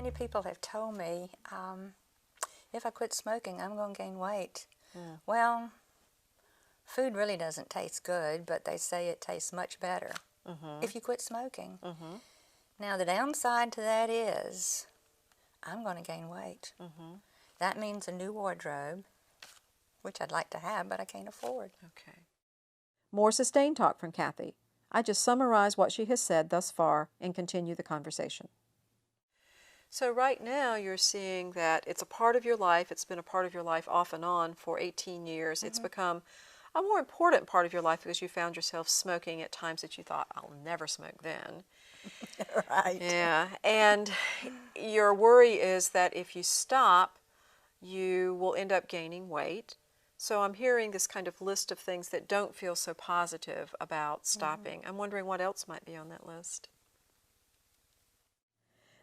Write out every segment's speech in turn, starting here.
many people have told me, if I quit smoking, I'm going to gain weight. Yeah. Well, food really doesn't taste good, but they say it tastes much better if you quit smoking. Now, the downside to that is I'm going to gain weight. That means a new wardrobe, which I'd like to have, but I can't afford. Okay. More sustained talk from Kathy. I just summarize what she has said thus far and continue the conversation. So right now you're seeing that it's a part of your life. It's been a part of your life off and on for 18 years. It's become a more important part of your life because you found yourself smoking at times that you thought, I'll never smoke then. Right. Yeah. And your worry is that if you stop, you will end up gaining weight. So I'm hearing this kind of list of things that don't feel so positive about stopping. I'm wondering what else might be on that list.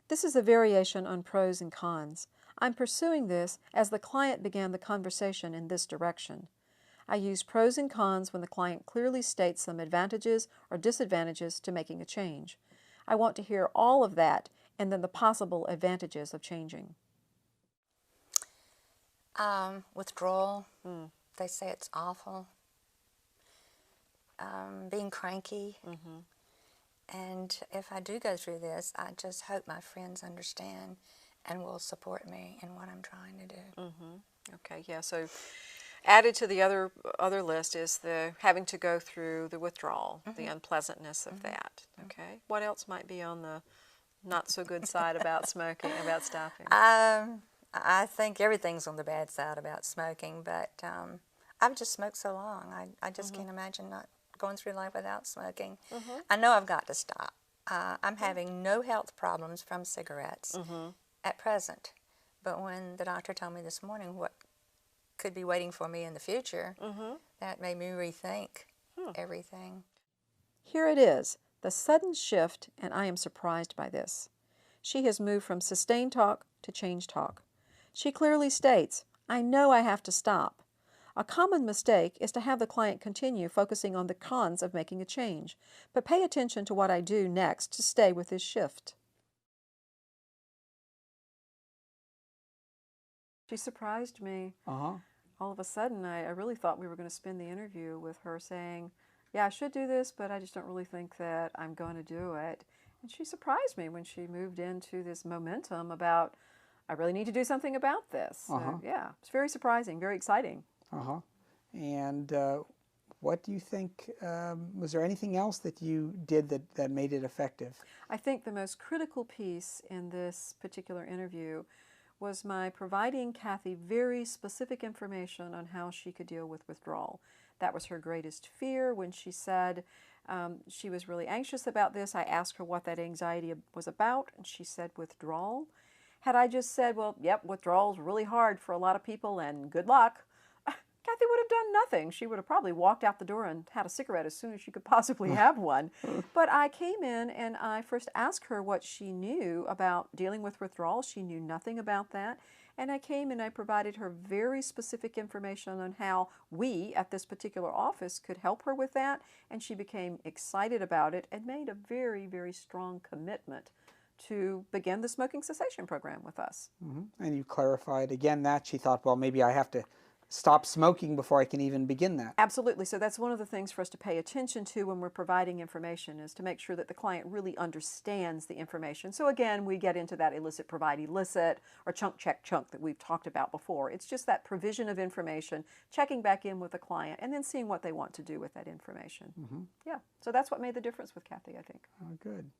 This is a variation on pros and cons. I'm pursuing this as the client began the conversation in this direction. I use pros and cons when the client clearly states some advantages or disadvantages to making a change. I want to hear all of that and then the possible advantages of changing. Withdrawal, they say it's awful. Being cranky. And if I do go through this, I just hope my friends understand and will support me in what I'm trying to do. Okay, yeah, so added to the other list is the having to go through the withdrawal, the unpleasantness of that. Okay, what else might be on the not so good side about smoking, about stopping? I think everything's on the bad side about smoking, but I've just smoked so long. I just can't imagine not going through life without smoking. I know I've got to stop. I'm having no health problems from cigarettes at present, but when the doctor told me this morning what could be waiting for me in the future, that made me rethink everything. Here it is, the sudden shift, and I am surprised by this. She has moved from sustained talk to change talk. She clearly states, I know I have to stop. A common mistake is to have the client continue focusing on the cons of making a change, but pay attention to what I do next to stay with this shift. She surprised me. All of a sudden, I really thought we were going to spend the interview with her saying, yeah, I should do this, but I just don't really think that I'm going to do it. And she surprised me when she moved into this momentum about, I really need to do something about this. So, yeah, it's very surprising, very exciting. And what do you think, was there anything else that you did that made it effective? I think the most critical piece in this particular interview was my providing Kathy very specific information on how she could deal with withdrawal. That was her greatest fear. When she said she was really anxious about this, I asked her what that anxiety was about, and she said withdrawal. Had I just said, well, yep, withdrawal is really hard for a lot of people and good luck, Kathy would have done nothing. She would have probably walked out the door and had a cigarette as soon as she could possibly have one. But I came in and I first asked her what she knew about dealing with withdrawal. She knew nothing about that. And I came and I provided her very specific information on how we at this particular office could help her with that. And she became excited about it and made a very, very strong commitment to begin the smoking cessation program with us. And you clarified again that she thought, well, maybe I have to stop smoking before I can even begin that. Absolutely. So that's one of the things for us to pay attention to when we're providing information, is to make sure that the client really understands the information. So again, we get into that elicit, provide, elicit, or chunk, check, chunk that we've talked about before. It's just that provision of information, checking back in with the client, and then seeing what they want to do with that information. Yeah. So that's what made the difference with Kathy, I think. Oh, good.